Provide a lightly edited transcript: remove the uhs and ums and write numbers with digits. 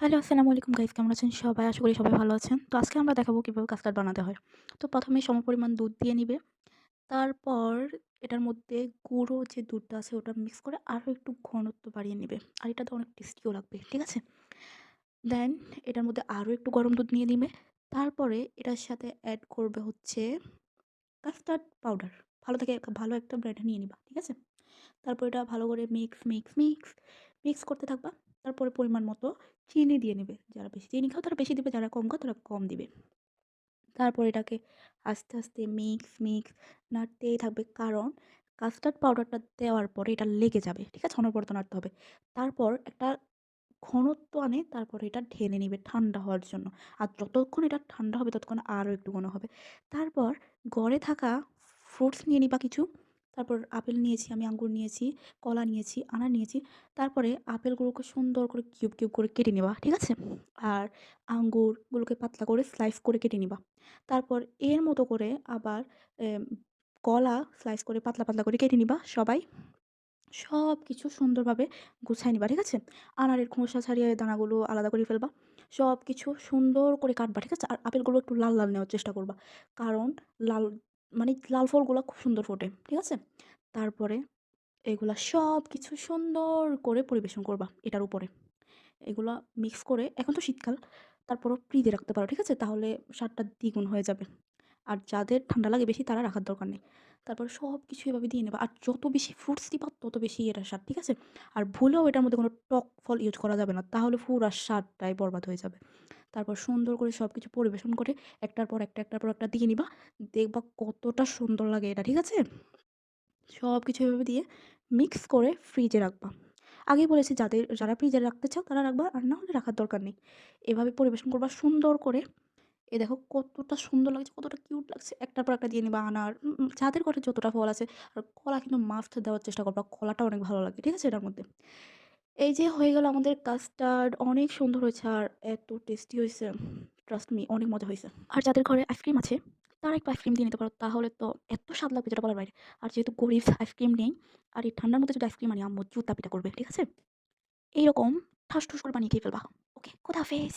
Hello, আসসালামু আলাইকুম guys, কেমন আছেন সবাই? আশা করি সবাই ভালো আছেন। তো আজকে আমরা দেখাবো কিভাবে কাস্টার্ড বানাতে হয়। তো ১ম এ সমপরিমাণ দুধ দিয়ে নিবে। তারপর এটার মধ্যে গুঁড়ো যে দুধটা আছে ওটা মিক্স করে আরো একটু ঘনত্ব বাড়িয়ে নিবে। আর এটা তো অনেক টেস্টিও লাগবে। ঠিক আছে? দেন এটার মধ্যে আরো একটু গরম দুধ নিয়ে নিবে। তারপরে এটার সাথে এড করবে হচ্ছে কাস্টার্ড পাউডার। ভালো একটা ব্র্যান্ড নিয়ে নিবা। ঠিক আছে? তারপর এটা ভালো করে মিক্স করতে থাকবা। তারপরে পরিমাণ মতো চিনি দিয়ে নিবে। যারা বেশি চিনি খাও তারা বেশি দিবে, যারা কম খাও তারা কম দিবে। তারপর এটাকে আস্তে মিক্স নাড়তেই থাকবে। কারণ কাস্টার্ড পাউডারটা দেওয়ার পরে এটা লেগে যাবে। ঠিক আছে? অনবরত নাড়তে হবে। তারপর একটা ঘনত্ব আনে, তারপরে এটা ঢেলে নিবে ঠান্ডা হওয়ার জন্য। আর যতক্ষণ এটা ঠান্ডা হবে ততক্ষণ আরো একটু ঘন হবে। তারপর ঘরে থাকা ফ্রুটস নিয়ে নিবা কিছু। তারপর আপেল নিয়েছি আমি, আঙ্গুর নিয়েছি, কলা নিয়েছি, আনার নিয়েছি। তারপরে আপেলগুলোকে সুন্দর করে কিউব করে কেটে নিবা। ঠিক আছে? আর আঙ্গুরগুলোকে পাতলা করে স্লাইস করে কেটে নিবা। তারপর এর মতো করে আবার এম কলা স্লাইস করে পাতলা করে কেটে নিবা সবাই। সবকিছু সুন্দরভাবে গুছায় নিবা। ঠিক আছে? আনারের খোসা ছাড়িয়ে দানাগুলো আলাদা করে ফেলবা। সবকিছু সুন্দর করে কাটবা। ঠিক আছে? আর আপেলগুলো একটু লাল নেওয়ার চেষ্টা করবা। কারণ লাল লাল ফলগুলা খুব সুন্দর ফোটে। ঠিক আছে? তারপরে এগুলা সবকিছু সুন্দর করে পরিবেশন করবা এটার উপরে। এগুলা মিক্স করে, এখন তো শীতকাল, তারপরও ফ্রিজে রাখতে পারো। ঠিক আছে? তাহলে স্বাদটা দ্বিগুণ হয়ে যাবে। আর যাদের ঠান্ডা লাগে বেশি তারা রাখার দরকার নেই। তারপর সবকিছু এভাবে দিয়ে নেবা। আর যত বেশি ফ্রুটস দিবা তত বেশি এটার স্বাদ। ঠিক আছে? আর ভুলেও এটার মধ্যে কোনো টক ফল ইউজ করা যাবে না। তাহলে পুরা স্বাদটাই বরবাদ হয়ে যাবে। তারপর সুন্দর করে সবকিছু পরিবেশন করে একটার পর একটা দিয়ে নিবা। দেখবা কতটা সুন্দর লাগে এটা। ঠিক আছে? সবকিছু এভাবে দিয়ে মিক্স করে ফ্রিজে রাখবা। আগেই বলেছি যারা ফ্রিজে রাখতে চাও তারা রাখবা, আর না হলে রাখার দরকার নেই। এভাবে পরিবেশন করবা সুন্দর করে। এ দেখো কতটা সুন্দর লাগছে, কতটা কিউট লাগছে। একটার পর একটা দিয়ে নিবা আনার, যাদের ঘরে যতটা ফল আছে। আর কলা কিন্তু মাস্ট দেওয়ার চেষ্টা করবা। কলাটা অনেক ভালো লাগে। ঠিক আছে? এটার মধ্যে। এই যে হয়ে গেল আমাদের কাস্টার্ড। অনেক সুন্দর হয়েছে আর এত টেস্টি হইছে। ট্রাস্ট মি, অনেক মজা হইছে। আর যাদের ঘরে আইসক্রিম আছে তারা একটু আইসক্রিম দিয়ে নিতে পারো। তাহলে তো এত স্বাদ লাগবে যেটা বলার বাইরে। আর যেহেতু গরিব, আইসক্রিম নেই। আর এই ঠান্ডার মধ্যে যদি আইসক্রিম আনি আম্মু জুতা পিটা করবে। ঠিক আছে? এইরকম ঠাস ঠুস করে বানিয়ে খেয়ে ফেলবা। ওকে, খোদা হাফেজ।